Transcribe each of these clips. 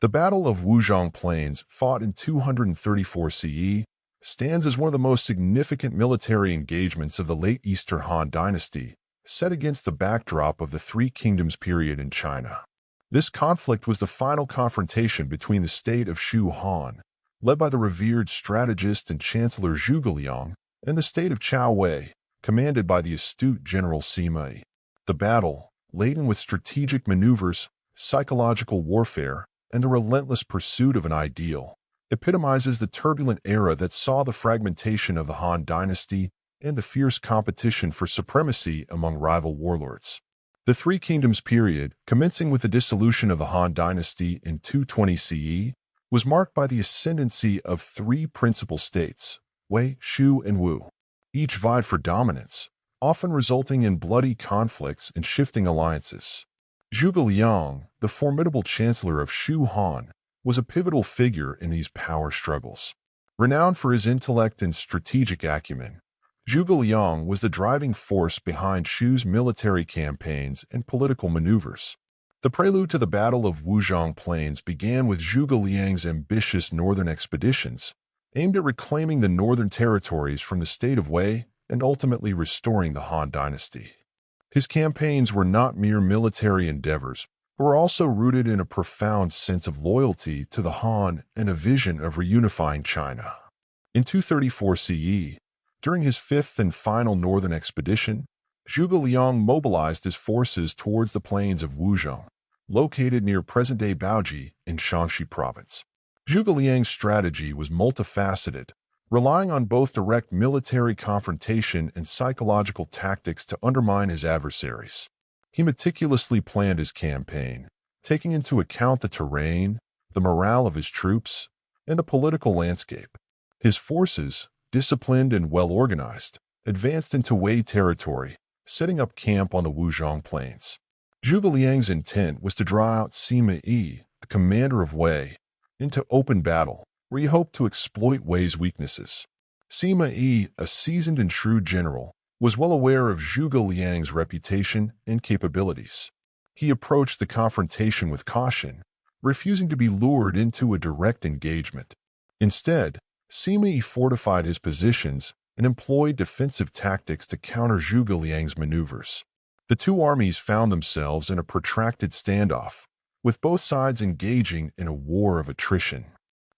The Battle of Wuzhang Plains, fought in 234 CE, stands as one of the most significant military engagements of the late Eastern Han Dynasty, set against the backdrop of the Three Kingdoms period in China. This conflict was the final confrontation between the state of Shu Han, led by the revered strategist and chancellor Zhuge Liang, and the state of Chao Wei, commanded by the astute general Sima Yi. The battle, laden with strategic maneuvers, psychological warfare, and the relentless pursuit of an ideal, epitomizes the turbulent era that saw the fragmentation of the Han Dynasty and the fierce competition for supremacy among rival warlords. The Three Kingdoms period, commencing with the dissolution of the Han Dynasty in 220 CE, was marked by the ascendancy of three principal states, Wei, Shu, and Wu. Each vied for dominance, often resulting in bloody conflicts and shifting alliances. Zhuge Liang, the formidable chancellor of Shu Han, was a pivotal figure in these power struggles. Renowned for his intellect and strategic acumen, Zhuge Liang was the driving force behind Shu's military campaigns and political maneuvers. The prelude to the Battle of Wuzhang Plains began with Zhuge Liang's ambitious northern expeditions, aimed at reclaiming the northern territories from the state of Wei and ultimately restoring the Han Dynasty. His campaigns were not mere military endeavors, but were also rooted in a profound sense of loyalty to the Han and a vision of reunifying China. In 234 CE, during his fifth and final northern expedition, Zhuge Liang mobilized his forces towards the plains of Wuzhang, located near present-day Baoji in Shaanxi province. Zhuge Liang's strategy was multifaceted, relying on both direct military confrontation and psychological tactics to undermine his adversaries. He meticulously planned his campaign, taking into account the terrain, the morale of his troops, and the political landscape. His forces, disciplined and well-organized, advanced into Wei territory, setting up camp on the Wuzhang Plains. Zhuge Liang's intent was to draw out Sima Yi, the commander of Wei, into open battle, where he hoped to exploit Wei's weaknesses. Sima Yi, a seasoned and shrewd general, was well aware of Zhuge Liang's reputation and capabilities. He approached the confrontation with caution, refusing to be lured into a direct engagement. Instead, Sima Yi fortified his positions and employed defensive tactics to counter Zhuge Liang's maneuvers. The two armies found themselves in a protracted standoff, with both sides engaging in a war of attrition.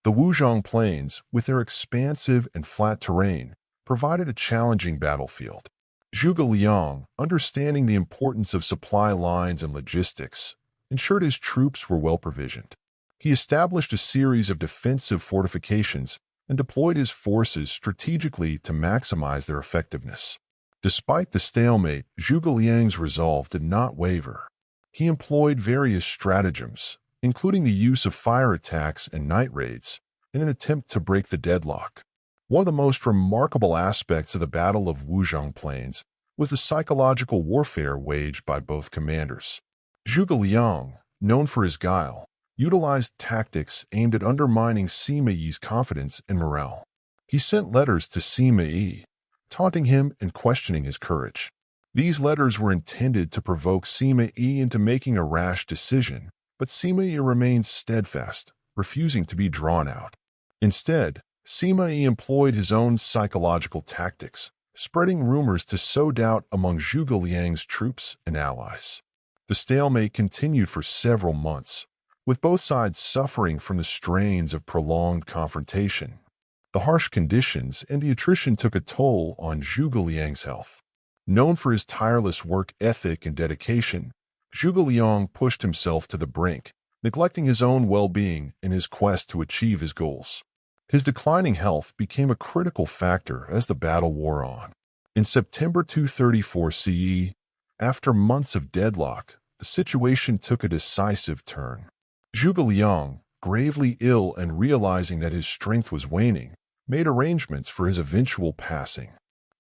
The Wuzhang Plains, with their expansive and flat terrain, provided a challenging battlefield. Zhuge Liang, understanding the importance of supply lines and logistics, ensured his troops were well provisioned. He established a series of defensive fortifications and deployed his forces strategically to maximize their effectiveness. Despite the stalemate, Zhuge Liang's resolve did not waver. He employed various stratagems, including the use of fire attacks and night raids, in an attempt to break the deadlock. One of the most remarkable aspects of the Battle of Wuzhang Plains was the psychological warfare waged by both commanders. Zhuge Liang, known for his guile, utilized tactics aimed at undermining Sima Yi's confidence and morale. He sent letters to Sima Yi, taunting him and questioning his courage. These letters were intended to provoke Sima Yi into making a rash decision, but Sima Yi remained steadfast, refusing to be drawn out. Instead, Sima Yi employed his own psychological tactics, spreading rumors to sow doubt among Zhuge Liang's troops and allies. The stalemate continued for several months, with both sides suffering from the strains of prolonged confrontation. The harsh conditions and the attrition took a toll on Zhuge Liang's health. Known for his tireless work ethic and dedication, Zhuge Liang pushed himself to the brink, neglecting his own well-being in his quest to achieve his goals. His declining health became a critical factor as the battle wore on. In September 234 CE, after months of deadlock, the situation took a decisive turn. Zhuge Liang, gravely ill and realizing that his strength was waning, made arrangements for his eventual passing.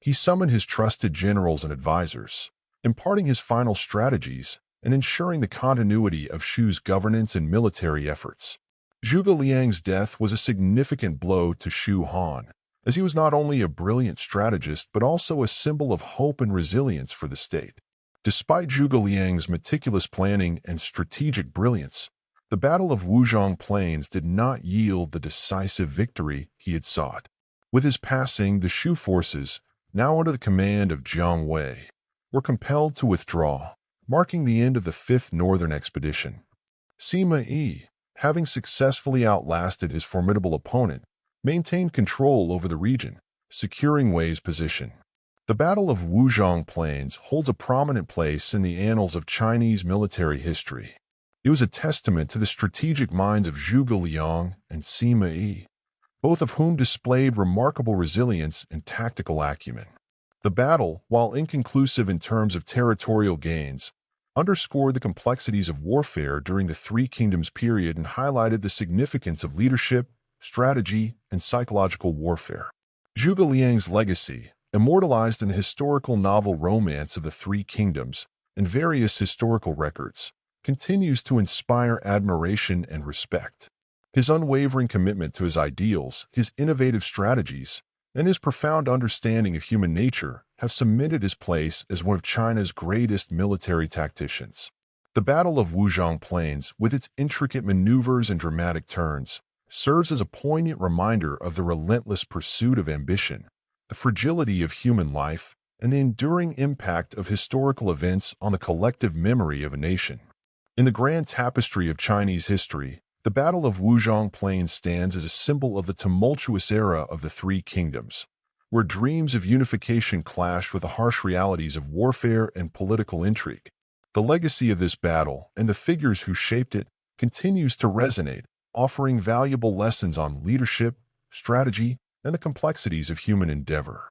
He summoned his trusted generals and advisors, imparting his final strategies and ensuring the continuity of Shu's governance and military efforts. Zhuge Liang's death was a significant blow to Shu Han, as he was not only a brilliant strategist but also a symbol of hope and resilience for the state. Despite Zhuge Liang's meticulous planning and strategic brilliance, The Battle of Wuzhang Plains did not yield the decisive victory he had sought. With his passing, the Shu forces, now under the command of Jiang Wei, were compelled to withdraw, marking the end of the Fifth Northern Expedition. Sima Yi, having successfully outlasted his formidable opponent, maintained control over the region, securing Wei's position. The Battle of Wuzhang Plains holds a prominent place in the annals of Chinese military history. It was a testament to the strategic minds of Zhuge Liang and Sima Yi, both of whom displayed remarkable resilience and tactical acumen. The battle, while inconclusive in terms of territorial gains, underscored the complexities of warfare during the Three Kingdoms period and highlighted the significance of leadership, strategy, and psychological warfare. Zhuge Liang's legacy, immortalized in the historical novel Romance of the Three Kingdoms and various historical records, continues to inspire admiration and respect. His unwavering commitment to his ideals, his innovative strategies, and his profound understanding of human nature have cemented his place as one of China's greatest military tacticians. The Battle of Wuzhang Plains, with its intricate maneuvers and dramatic turns, serves as a poignant reminder of the relentless pursuit of ambition, the fragility of human life, and the enduring impact of historical events on the collective memory of a nation. In the grand tapestry of Chinese history, the Battle of Wuzhang Plains stands as a symbol of the tumultuous era of the Three Kingdoms, where dreams of unification clashed with the harsh realities of warfare and political intrigue. The legacy of this battle and the figures who shaped it continues to resonate, offering valuable lessons on leadership, strategy, and the complexities of human endeavor.